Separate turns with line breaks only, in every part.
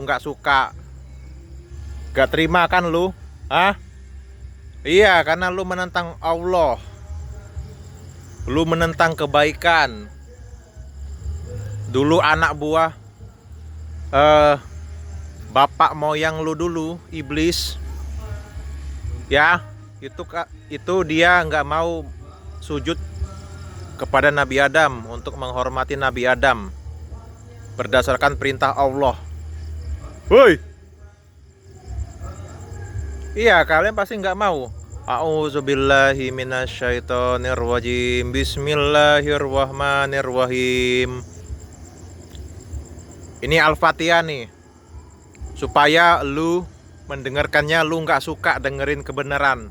nggak suka, nggak terima kan lu? Hah? Iya, karena lu menentang Allah, lu menentang kebaikan. Dulu anak buah eh, bapak moyang lu dulu, iblis, ya itu dia nggak mau sujud kepada Nabi Adam untuk menghormati Nabi Adam berdasarkan perintah Allah. Woi, iya kalian pasti nggak mau. A'udzubillahi minasyaitonirrajim. Bismillahirrahmanirrahim. Ini Al-Fatihah nih, supaya lu mendengarkannya lu nggak suka dengerin kebenaran.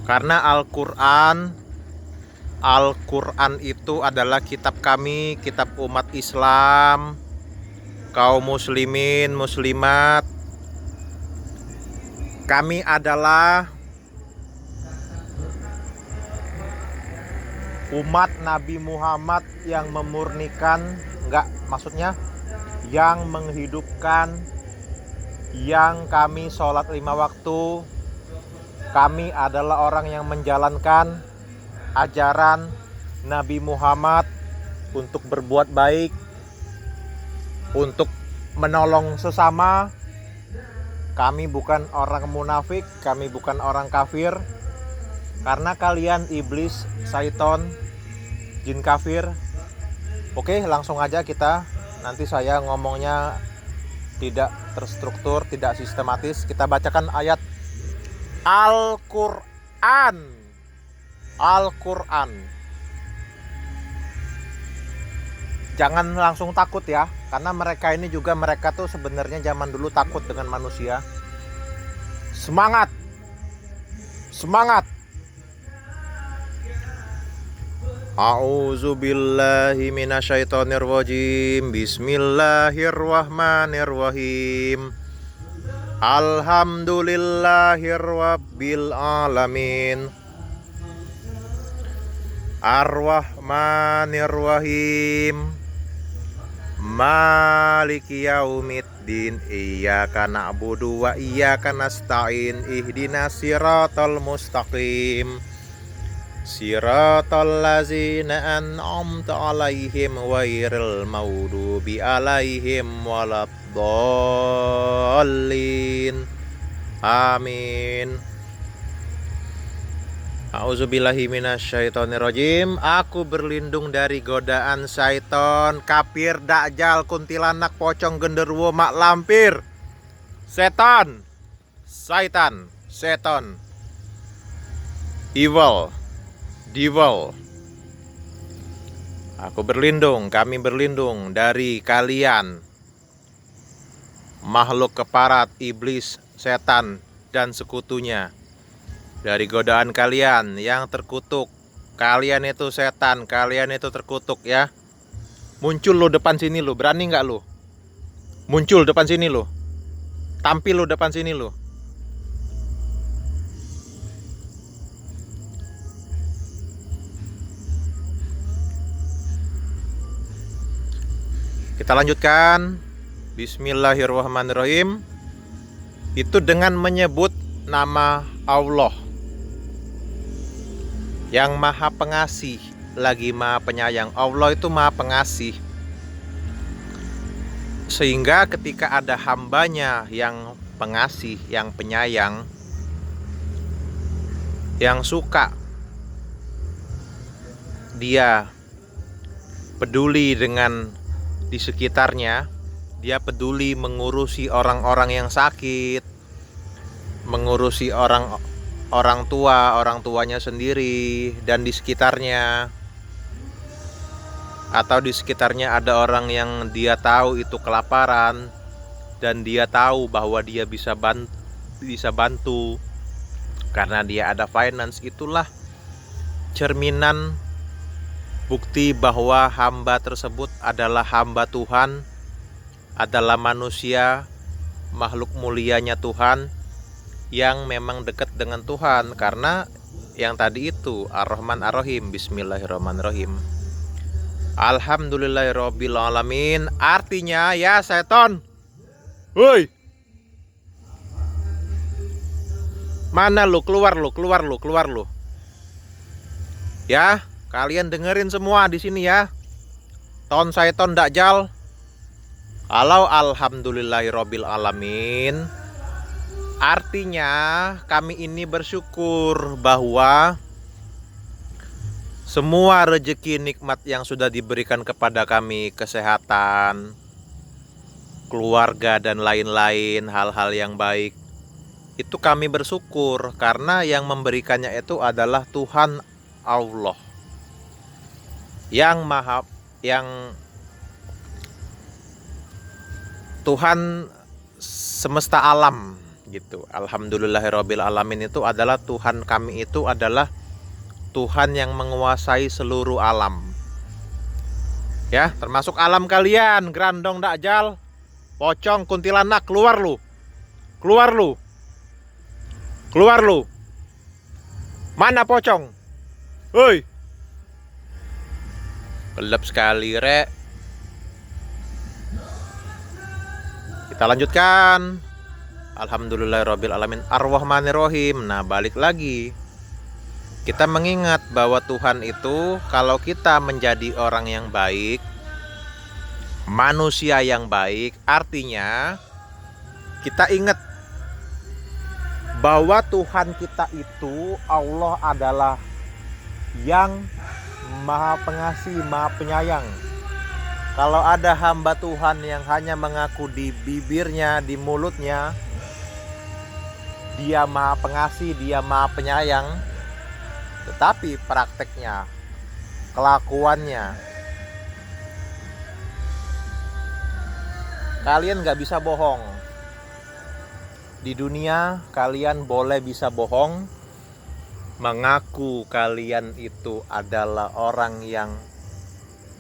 Karena Al-Quran itu adalah kitab kami, kitab umat Islam, kaum muslimin, muslimat. Kami adalah umat Nabi Muhammad yang memurnikan, maksudnya yang menghidupkan, yang kami sholat 5 waktu. Kami adalah orang yang menjalankan ajaran Nabi Muhammad untuk berbuat baik, untuk menolong sesama. Kami bukan orang munafik, kami bukan orang kafir. Karena kalian iblis, syaiton, jin kafir. Oke, langsung aja kita. Nanti saya ngomongnya tidak terstruktur, tidak sistematis. Kita bacakan ayat Al-Quran. Al-Quran. Jangan langsung takut ya, karena mereka tuh sebenarnya zaman dulu takut dengan manusia. Semangat. Semangat. A'udzubillahi minasyaitonirrajim. Bismillahirrahmanirrahim. Alhamdulillahirabbil alamin. Ar-Rahmanirrahim. Maliki yaumiddin. Iyyaka na'budu wa iyyaka nasta'in. Ihdinas siratal mustaqim. Siratal ladzina an'amta 'alaihim ghairil maghdubi 'alaihim waladdallin. Amin. A'udzubillahi minasyaitonirrajim. Aku berlindung dari godaan syaiton, kafir, dakjal, kuntilanak, pocong, genderuwo, mak lampir, setan, syaitan, seton, evil, devil. Aku berlindung, kami berlindung dari kalian, makhluk keparat, iblis, setan, dan sekutunya. Dari godaan kalian yang terkutuk. Kalian itu setan, kalian itu terkutuk ya. Muncul lu depan sini lu, berani nggak lu? Muncul depan sini lu. Tampil lu depan sini lu. Kita lanjutkan. Bismillahirrahmanirrahim. Itu dengan menyebut nama Allah yang maha pengasih lagi maha penyayang. Allah itu maha pengasih, sehingga ketika ada hambanya yang pengasih, yang penyayang, yang suka, dia peduli dengan di sekitarnya, dia peduli mengurusi orang-orang yang sakit, mengurusi orang tua, orang tuanya sendiri, dan di sekitarnya, atau di sekitarnya ada orang yang dia tahu itu kelaparan dan dia tahu bahwa dia bisa bantu karena dia ada finance. Itulah cerminan bukti bahwa hamba tersebut adalah hamba Tuhan, adalah manusia, makhluk mulianya Tuhan, yang memang dekat dengan Tuhan. Karena yang tadi itu Ar-Rahman Ar-Rahim. Bismillahirrahmanirrahim. Alhamdulillahirabbil alamin. Artinya ya seton, Woi, mana lu? Keluar lu, keluar lu, keluar lu. Ya, kalian dengerin semua di sini ya. Ton Syaiton Dajjal. Kalau alhamdulillahirabbil alamin, artinya kami ini bersyukur bahwa semua rezeki nikmat yang sudah diberikan kepada kami, kesehatan, keluarga dan lain-lain hal-hal yang baik, itu kami bersyukur karena yang memberikannya itu adalah Tuhan Allah yang maha, yang Tuhan semesta alam gitu. Alhamdulillahirabbil alamin itu adalah Tuhan kami, itu adalah Tuhan yang menguasai seluruh alam. Ya, termasuk alam kalian, Grandong Dajjal, pocong, kuntilanak, keluar lu. Keluar lu. Keluar lu. Mana pocong? Woi. Gelap sekali, Rek. Kita lanjutkan. Alhamdulillahirabbil alamin, Ar-Rahmanir-Rahim. Nah, balik lagi. Kita mengingat bahwa Tuhan itu, kalau kita menjadi orang yang baik, manusia yang baik, artinya kita ingat bahwa Tuhan kita itu, Allah adalah yang Maha Pengasih, Maha Penyayang. Kalau ada hamba Tuhan yang hanya mengaku di bibirnya, di mulutnya, dia Maha Pengasih, dia Maha Penyayang, tetapi prakteknya, kelakuannya, kalian gak bisa bohong. Di dunia kalian boleh bisa bohong, mengaku kalian itu adalah orang yang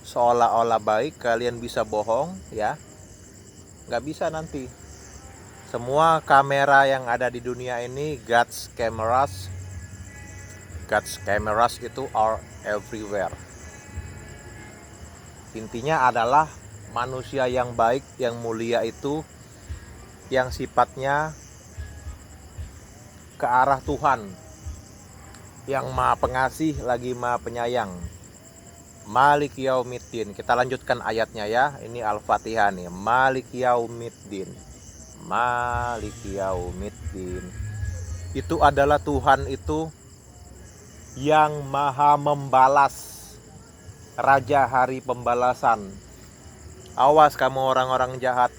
seolah-olah baik, kalian bisa bohong ya. Gak bisa nanti. Semua kamera yang ada di dunia ini, God's cameras itu are everywhere. Intinya adalah manusia yang baik, yang mulia itu, yang sifatnya ke arah Tuhan, yang Maha Pengasih lagi Maha Penyayang. Malik Yaumiddin. Kita lanjutkan ayatnya ya. Ini Al-Fatihah nih. Malik Yaumiddin. Malik Yaumiddin. Itu adalah Tuhan itu yang Maha membalas, Raja hari pembalasan. Awas kamu orang-orang jahat.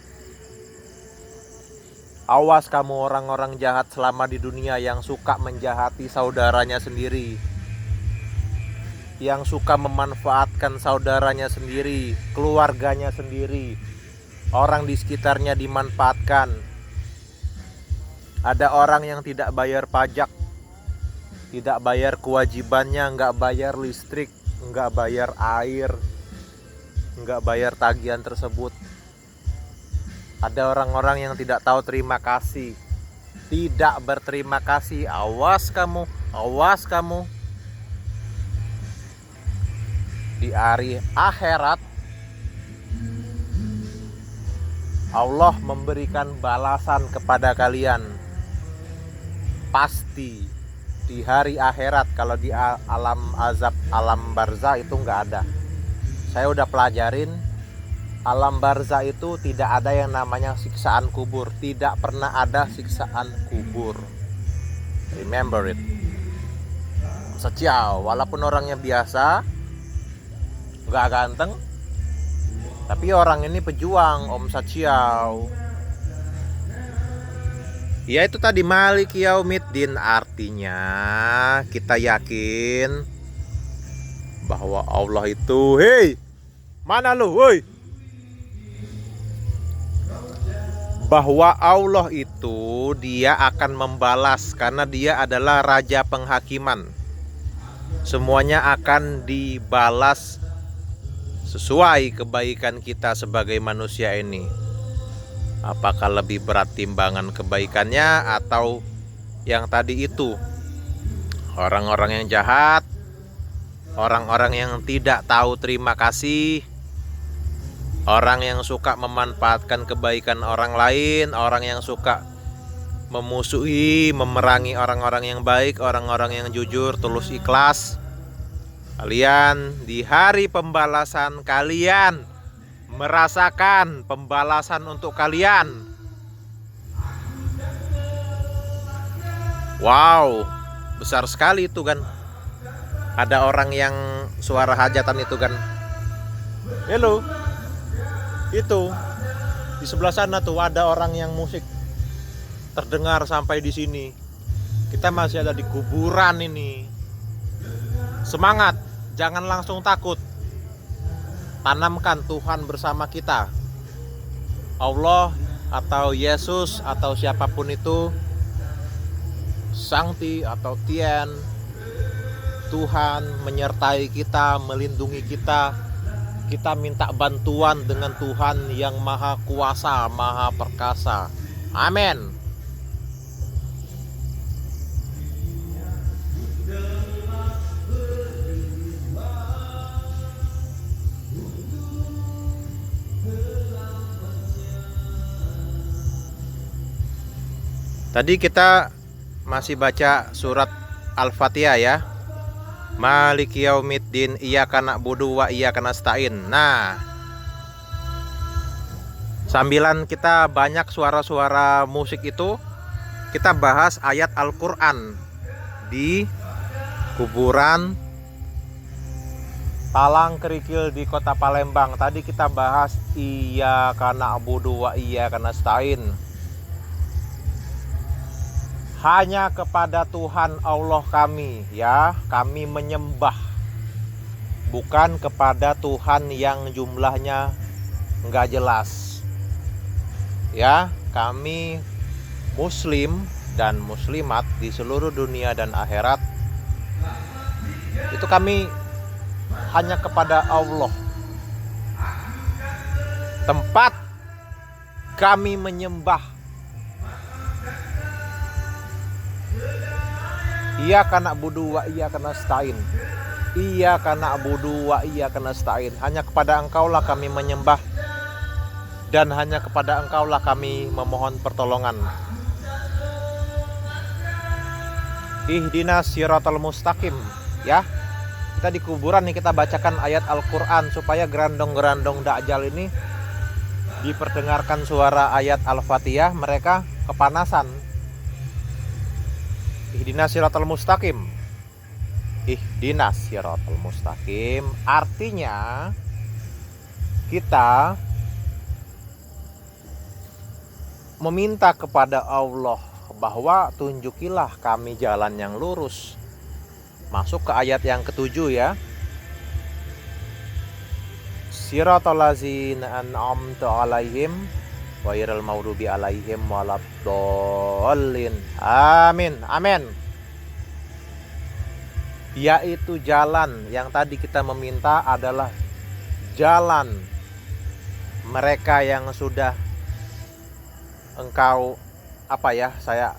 Awas kamu orang-orang jahat selama di dunia yang suka menjahati saudaranya sendiri, yang suka memanfaatkan saudaranya sendiri, keluarganya sendiri, orang di sekitarnya dimanfaatkan. Ada orang yang tidak bayar pajak, tidak bayar kewajibannya, nggak bayar listrik, nggak bayar air, nggak bayar tagihan tersebut. Ada orang-orang yang tidak tahu terima kasih, tidak berterima kasih. Awas kamu, awas kamu. Di hari akhirat Allah memberikan balasan kepada kalian. Pasti di hari akhirat. Kalau di alam azab, alam barzah itu nggak ada. Saya udah pelajarin, alam barzah itu tidak ada yang namanya siksaan kubur. Tidak pernah ada siksaan kubur. Remember it. Seciau, walaupun orangnya biasa, nggak ganteng, tapi orang ini pejuang, Om Saciau. Ya itu tadi Malik Yaumiddin, artinya kita yakin bahwa Allah itu, hei, mana lu, woi? Bahwa Allah itu dia akan membalas karena dia adalah Raja Penghakiman. Semuanya akan dibalas sesuai kebaikan kita sebagai manusia ini. Apakah lebih berat timbangan kebaikannya atau yang tadi itu, orang-orang yang jahat, orang-orang yang tidak tahu terima kasih, Orang yang suka memanfaatkan kebaikan orang lain, orang yang suka memusuhi, memerangi orang-orang yang baik, orang-orang yang jujur, tulus, ikhlas. Kalian di hari pembalasan kalian merasakan pembalasan untuk kalian. Wow, besar sekali itu kan. Ada orang yang suara hajatan itu kan. Hello. Itu di sebelah sana tuh ada orang yang musik terdengar sampai di sini. Kita masih ada di kuburan ini. Semangat, jangan langsung takut. Tanamkan Tuhan bersama kita. Allah atau Yesus atau siapapun itu, Sangti atau Tien, Tuhan menyertai kita, melindungi kita. Kita minta bantuan dengan Tuhan yang Maha Kuasa, Maha Perkasa. Amin. Tadi kita masih baca surat Al-Fatihah ya. Maliki yaumiddin, iyyaka na'budu wa iyyaka nasta'in. Nah, sambilan kita banyak suara-suara musik itu, kita bahas ayat Al-Quran di kuburan Talang Kerikil di Kota Palembang. Tadi kita bahas iyyaka na'budu wa iyyaka nasta'in. Hanya kepada Tuhan Allah kami, ya, kami menyembah. Bukan kepada Tuhan yang jumlahnya enggak jelas. Ya, kami muslim dan muslimat di seluruh dunia dan akhirat, itu kami hanya kepada Allah. Tempat kami menyembah, iyyaka na'budu wa iyyaka nasta'in. Iyyaka na'budu wa iyyaka nasta'in. Hanya kepada Engkaulah kami menyembah dan hanya kepada Engkaulah kami memohon pertolongan. Ihdinas siratal mustaqim, ya. Kita di kuburan nih, kita bacakan ayat Al-Qur'an supaya gerandong-gerandong Dajjal ini diperdengarkan suara ayat Al-Fatihah, mereka kepanasan. Ihdinas siratal mustaqim. Ihdinas siratal mustaqim artinya kita meminta kepada Allah bahwa tunjukilah kami jalan yang lurus. Masuk ke ayat yang ke-7 ya. Siratal ladzina an'amta 'alaihim ghairil maghdubi 'alaihim waladdallin. Amin. Amin. Yaitu jalan yang tadi kita meminta adalah jalan mereka yang sudah Engkau saya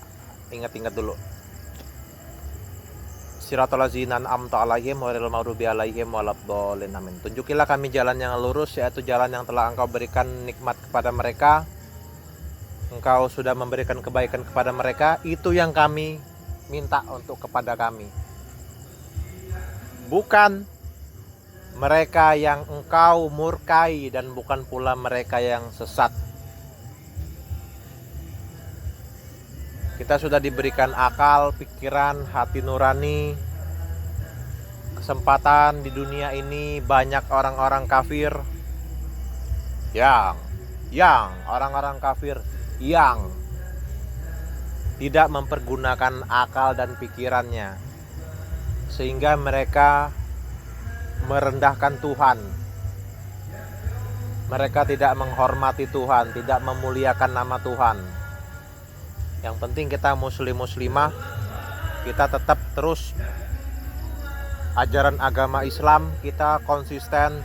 ingat-ingat dulu. Siratal ladzina an'amta 'alaihim ghairil maghdubi 'alaihim waladdallin. Amin. Tunjukilah kami jalan yang lurus, yaitu jalan yang telah Engkau berikan nikmat kepada mereka. Engkau sudah memberikan kebaikan kepada mereka. Itu yang kami minta untuk kepada kami. Bukan mereka yang Engkau murkai dan bukan pula mereka yang sesat. Kita sudah diberikan akal, pikiran, hati nurani, kesempatan di dunia ini. Banyak orang-orang kafir yang orang-orang kafir yang tidak mempergunakan akal dan pikirannya, sehingga mereka merendahkan Tuhan. Mereka tidak menghormati Tuhan, tidak memuliakan nama Tuhan. Yang penting kita muslim-muslimah, kita tetap terus ajaran agama Islam, kita konsisten,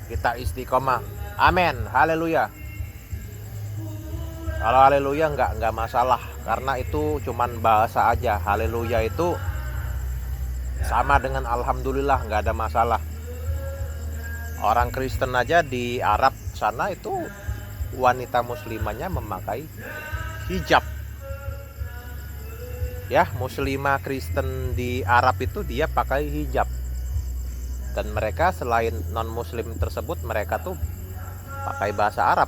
kita istiqomah. Amin. Haleluya. Kalau haleluya enggak masalah, karena itu cuman bahasa aja. Haleluya itu sama dengan alhamdulillah, enggak ada masalah. Orang Kristen aja di Arab sana itu wanita muslimahnya memakai hijab. Ya, muslimah Kristen di Arab itu dia pakai hijab. Dan mereka selain non-muslim tersebut, mereka tuh pakai bahasa Arab.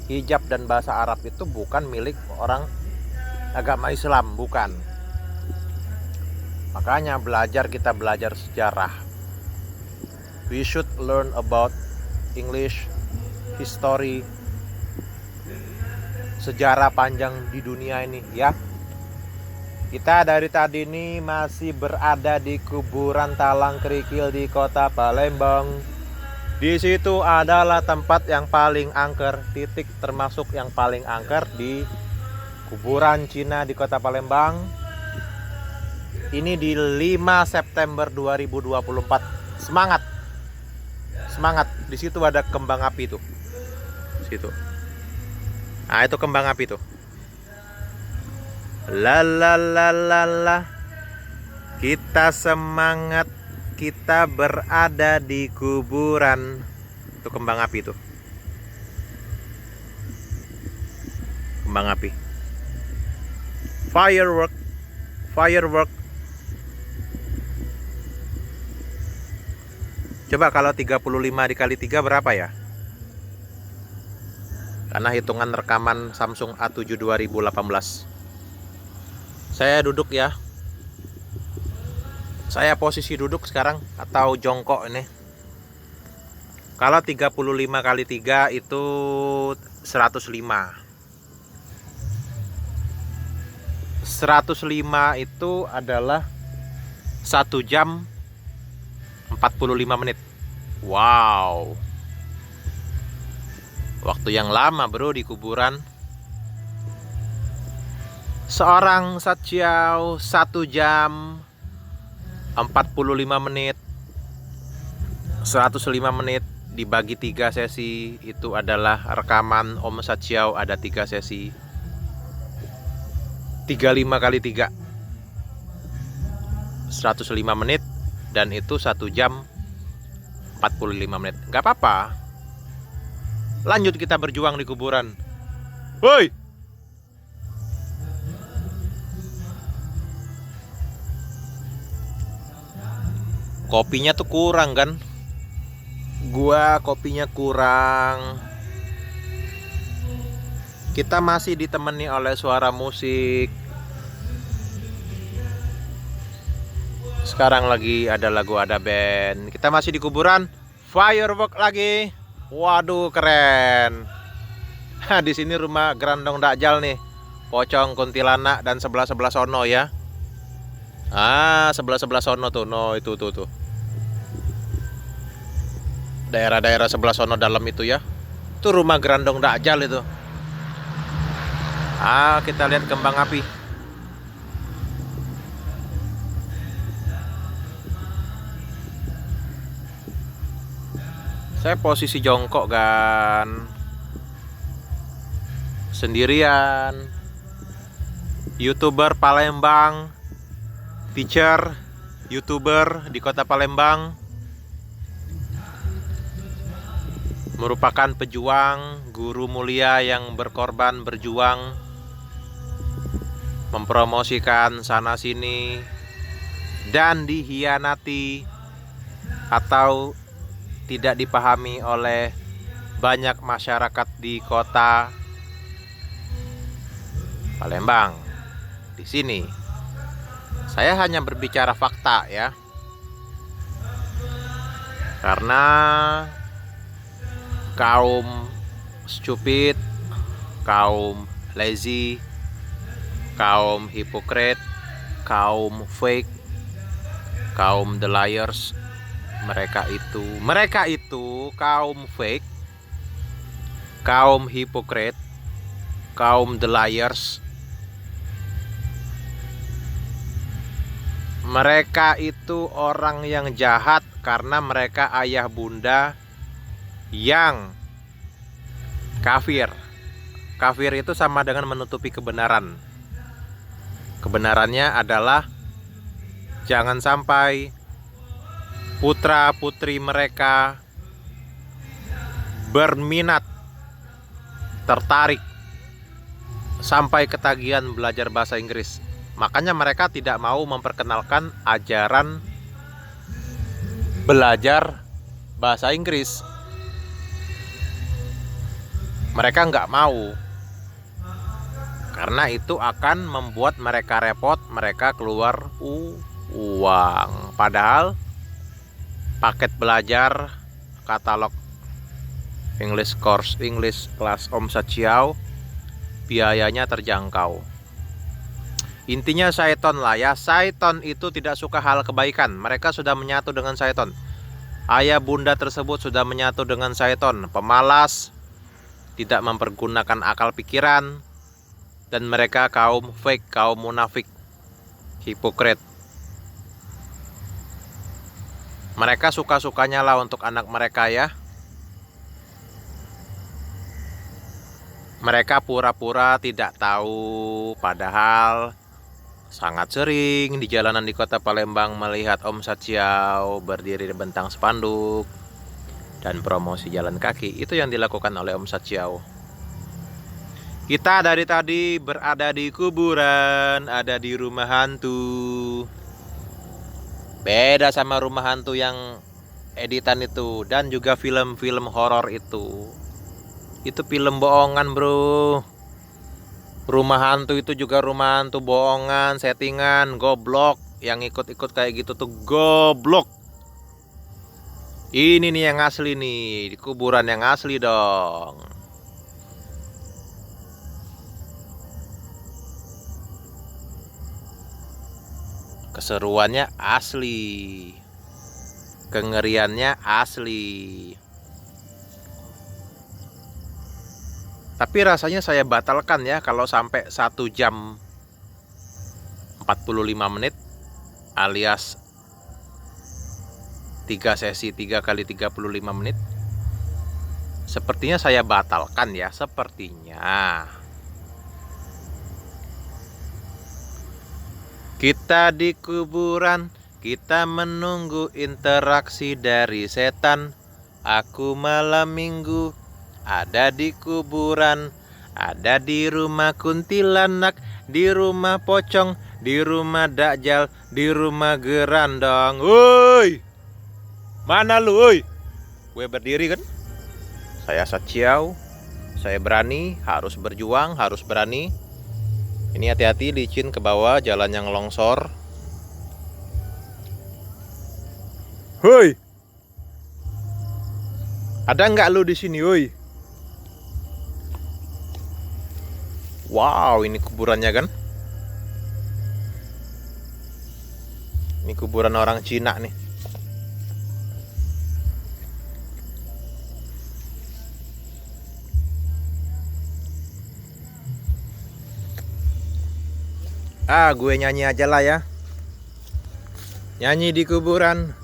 Hijab dan bahasa Arab itu bukan milik orang agama Islam, bukan. Makanya kita belajar sejarah. We should learn about English, history, sejarah panjang di dunia ini ya. Kita dari tadi ini masih berada di kuburan Talang Kerikil di kota Palembang. Di situ adalah tempat yang paling angker, titik termasuk yang paling angker di kuburan Cina di kota Palembang. Ini di 5 September 2024. Semangat. Semangat. Di situ ada kembang api tuh. Situ. Nah, itu kembang api tuh. La la la la la. Kita semangat. Kita berada di kuburan. Itu kembang api tuh. Kembang api. Firework. Firework. Coba kalau 35 dikali 3 berapa ya? Karena hitungan rekaman Samsung A7 2018. Saya duduk ya. Saya posisi duduk sekarang atau jongkok ini. Kalau 35 kali 3 itu 105. 105 itu adalah 1 jam 45 menit. Wow. Waktu yang lama bro di kuburan. Seorang Satsiao 1 jam 45 menit. 105 menit dibagi 3 sesi. Itu adalah rekaman Om Satsiao ada 3 sesi. 35 kali 3 105 menit. Dan itu 1 jam 45 menit. Gak apa-apa. Lanjut kita berjuang di kuburan. Woi. Kopinya tuh kurang kan? Gua kopinya kurang. Kita masih ditemani oleh suara musik. Sekarang lagi ada lagu, ada band. Kita masih di kuburan. Firework lagi. Waduh, keren. Di sini rumah Grandong Dakjal nih. Pocong kuntilanak dan sebelah-sebelah sono ya. Sebelah-sebelah sono tuh. No, itu tuh. Daerah-daerah sebelah sono dalam itu ya. Itu rumah Grandong Dakjal itu. Kita lihat kembang api. Saya posisi jongkok kan. Sendirian. YouTuber Palembang. Teacher YouTuber di kota Palembang. Merupakan pejuang, guru mulia yang berkorban berjuang mempromosikan sana sini dan dihianati atau tidak dipahami oleh banyak masyarakat di kota Palembang. Di sini saya hanya berbicara fakta ya. Karena kaum stupid, kaum lazy, kaum hipokrit, kaum fake, kaum the liars, mereka itu kaum fake, kaum hipokrit, kaum the liars. Mereka itu orang yang jahat karena mereka ayah bunda yang kafir. Kafir itu sama dengan menutupi kebenaran. Kebenarannya adalah jangan sampai putra-putri mereka berminat, tertarik, sampai ketagihan belajar bahasa Inggris. Makanya mereka tidak mau memperkenalkan ajaran belajar bahasa Inggris. Mereka nggak mau, karena itu akan membuat mereka repot, mereka keluar uang. Padahal paket belajar katalog English course, English kelas Om Sachiao, biayanya terjangkau. Intinya syaiton lah ya. Syaiton itu tidak suka hal kebaikan. Mereka sudah menyatu dengan syaiton. Ayah bunda tersebut sudah menyatu dengan syaiton, pemalas, tidak mempergunakan akal pikiran, dan mereka kaum fake, kaum munafik, hipokrit. Mereka suka-sukanya lah untuk anak mereka ya. Mereka pura-pura tidak tahu, padahal sangat sering di jalanan di kota Palembang melihat Om Sachiao berdiri di bentang spanduk dan promosi jalan kaki. Itu yang dilakukan oleh Om Sachiao. Kita dari tadi berada di kuburan, ada di rumah hantu. Beda sama rumah hantu yang editan itu, dan juga film-film horor itu. Itu film bohongan, bro. Rumah hantu itu juga rumah hantu bohongan, settingan, goblok. Yang ikut-ikut kayak gitu tuh goblok. Ini nih yang asli nih, di kuburan yang asli dong. Keseruannya asli, kengeriannya asli. Tapi rasanya saya batalkan ya kalau sampai 1 jam 45 menit alias 3 sesi 3 kali 35 menit. Sepertinya saya batalkan ya, sepertinya. Kita di kuburan, kita menunggu interaksi dari setan. Aku malam minggu ada di kuburan, ada di rumah kuntilanak, di rumah pocong, di rumah dakjal, di rumah gerandong. Woi, mana lu, woi? Gue berdiri kan? Saya Sachiao, saya berani, harus berjuang, harus berani. Ini hati-hati, licin ke bawah, jalan yang longsor. Hoi, ada nggak lu di sini, woi? Wow, ini kuburannya kan? Ini kuburan orang Cina nih. Gue nyanyi aja lah ya. Nyanyi di kuburan,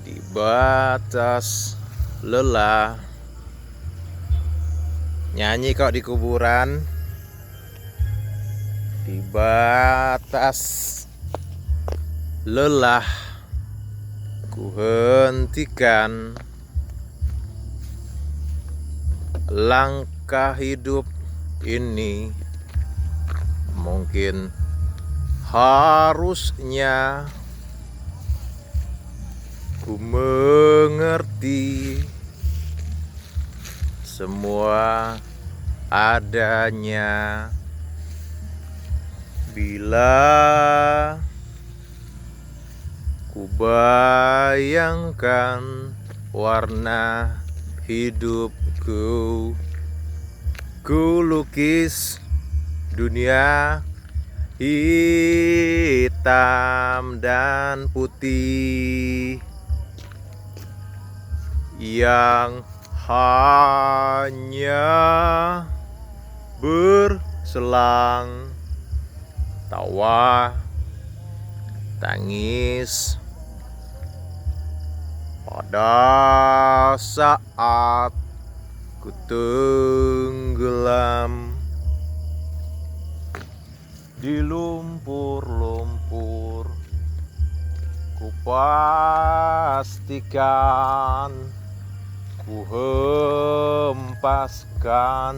di batas lelah. Nyanyi kok di kuburan, di batas lelah. Ku hentikan langkah hidup ini. Mungkin harusnya ku mengerti semua adanya bila ku bayangkan warna hidupku. Ku lukis dunia hitam dan putih yang hanya berselang tawa tangis pada saat ku tenggelam di lumpur-lumpur. Ku pastikan ku hempaskan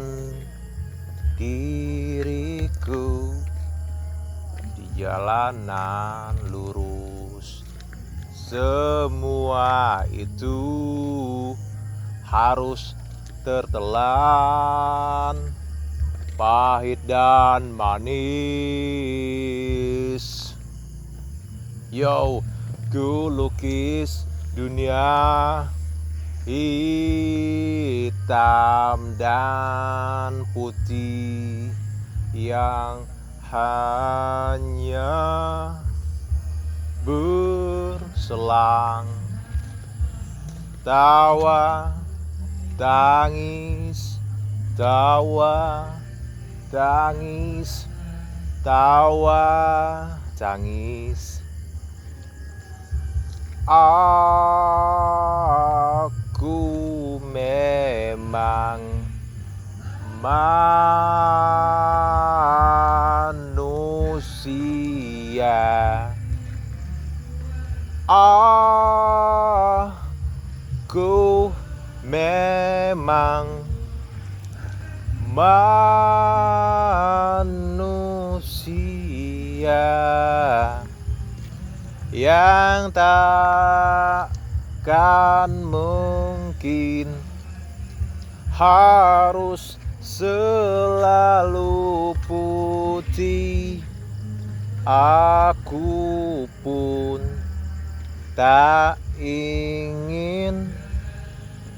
diriku di jalanan lurus. Semua itu harus tertelan, pahit dan manis. Yo, ku lukis dunia hitam dan putih yang hanya berselang, tawa tangis, tawa tangis, tawa tangis. Aku memang manusia. Aku memang manusia yang takkan mungkin harus selalu putih. Aku pun tak ingin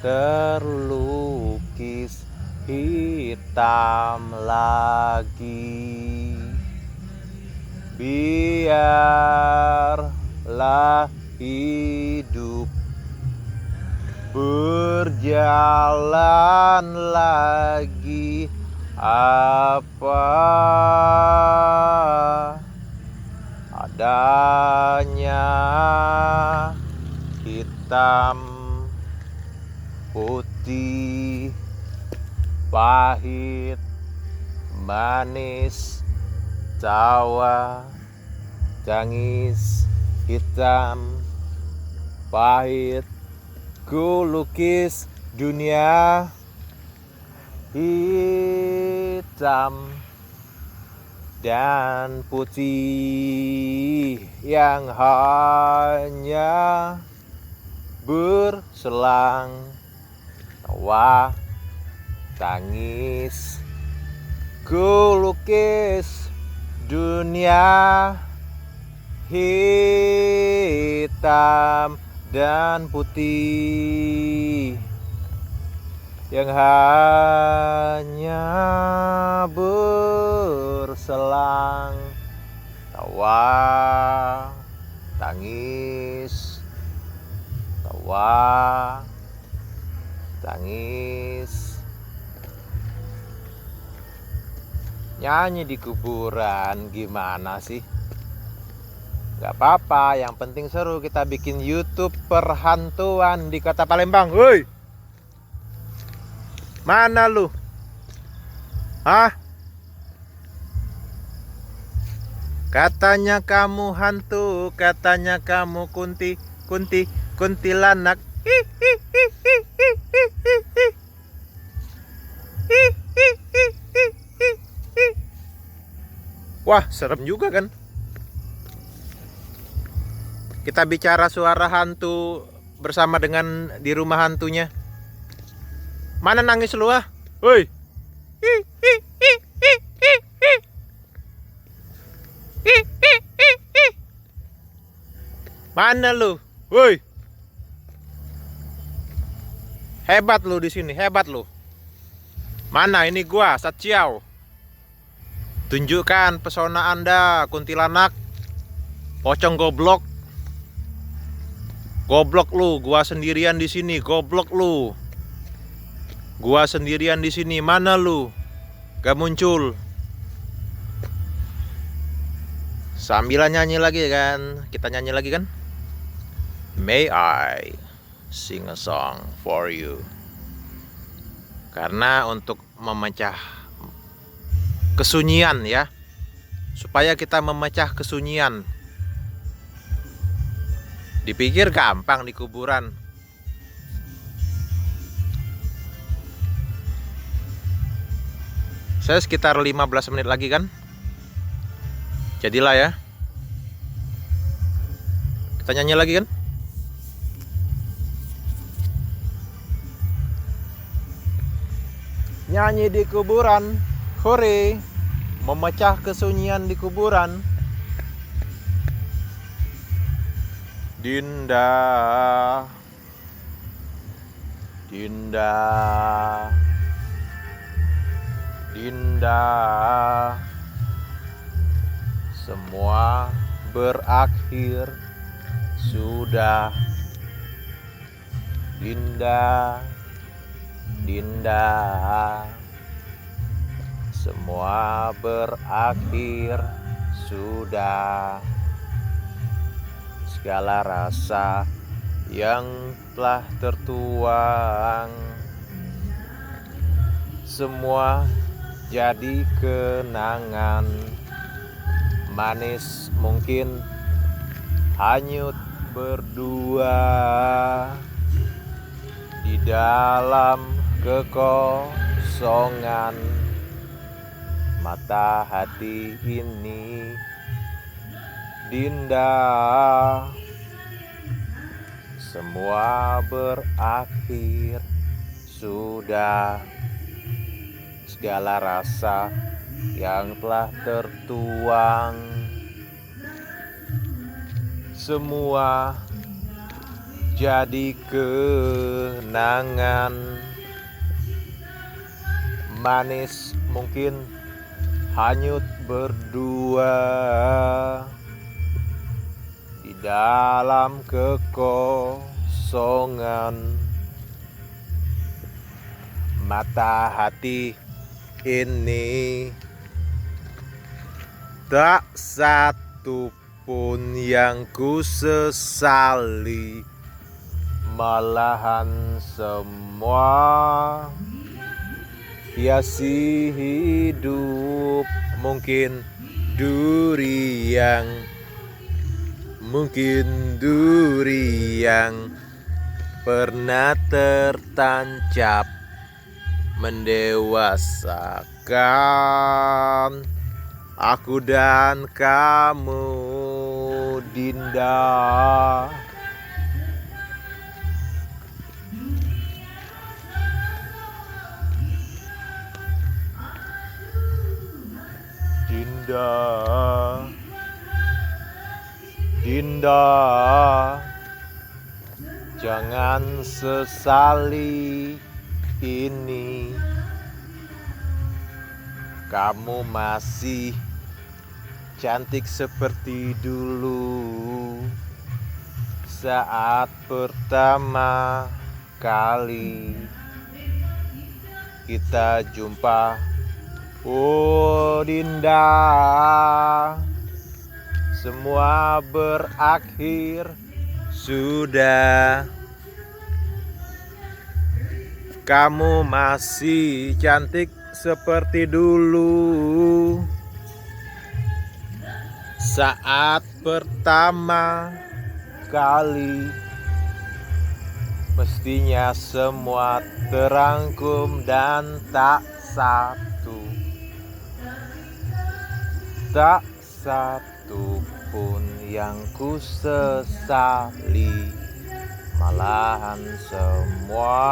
terlukis hitam lagi. Biarlah hidup berjalan lagi. Apa adanya, hitam putih, pahit manis, tawa tangis, hitam pahit. Ku lukis dunia hitam dan putih yang hanya berselang, tawa tangis. Ku lukis dunia hitam dan putih yang hanya berselang, tawa tangis, tawa tangis. Nyanyi di kuburan gimana sih? Gak apa-apa, yang penting seru. Kita bikin YouTube perhantuan di Kota Palembang. Woi, mana lu? Hah? Katanya kamu hantu, katanya kamu kuntilanak. Wah, serem juga kan? Kita bicara suara hantu bersama dengan di rumah hantunya. Mana nangis lu ah? Woi. Mana lu? Woi. Hebat lu di sini, hebat lu. Mana ini gua, Satsiao. Tunjukkan pesona Anda, kuntilanak. Pocong goblok. Goblok lu, gua sendirian di sini, goblok lu. Gua sendirian di sini, mana lu? Gak muncul. Sambilan nyanyi lagi kan? Kita nyanyi lagi kan? May I sing a song for you. Karena untuk memecah kesunyian ya. Supaya kita memecah kesunyian. Dipikir gampang di kuburan. Saya sekitar 15 menit lagi kan. Jadilah ya. Kita nyanyi lagi kan. Nyanyi di kuburan, hore, memecah kesunyian di kuburan. Dinda, Dinda, Dinda, semua berakhir sudah. Dinda, Dinda, semua berakhir sudah. Segala rasa yang telah tertuang, semua jadi kenangan. Manis mungkin hanyut berdua di dalam kekosongan mata hati ini. Dinda, semua berakhir sudah. Segala rasa yang telah tertuang, semua jadi kenangan. Manis mungkin hanyut berdua di dalam kekosongan mata hati ini. Tak satu pun yang ku sesali, malahan semua hiasi hidup. Mungkin duri yang pernah tertancap mendewasakan aku dan kamu. Dinda, Dinda, Dinda, jangan sesali ini. Kamu masih cantik seperti dulu saat pertama kali kita jumpa. Oh Dinda, semua berakhir sudah. Kamu masih cantik seperti dulu saat pertama kali. Mestinya semua terangkum dan tak satu pun yang ku sesali, malahan semua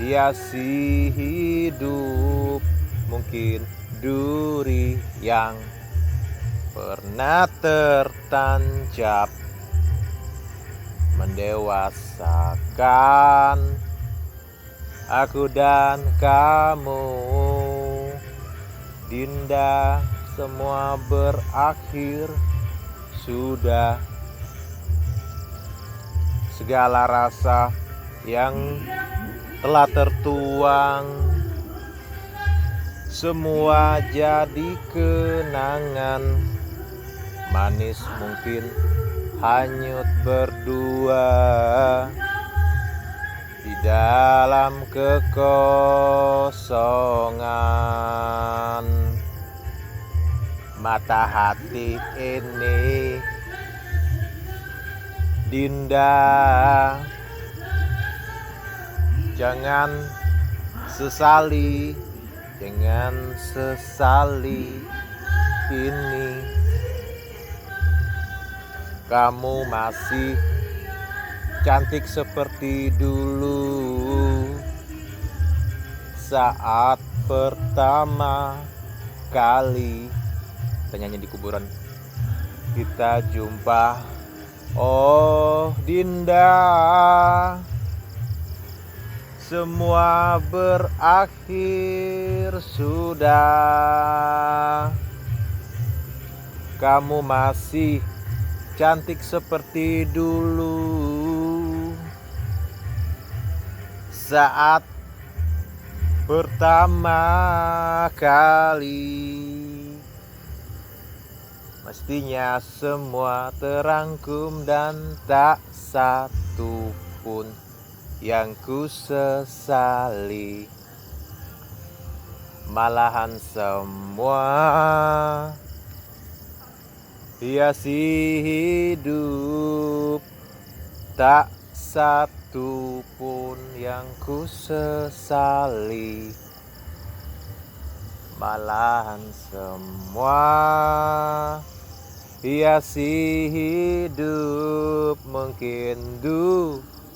hiasi hidup. Mungkin duri yang pernah tertancap mendewasakan aku dan kamu. Dinda, semua berakhir sudah. Segala rasa yang telah tertuang, semua jadi kenangan. Manis mungkin hanyut berdua di dalam kekosongan mata hati ini. Dinda, jangan sesali Jangan sesali ini, kamu masih cantik seperti dulu saat pertama kali kita nyanyi di kuburan kita jumpa. Oh Dinda, semua berakhir sudah. Kamu masih cantik seperti dulu saat pertama kali. Mestinya semua terangkum dan tak satu pun yang ku sesali. Malahan semua hiasi hidup, tak satu pun yang ku sesali. Malahan semua hiasi hidup, mungkin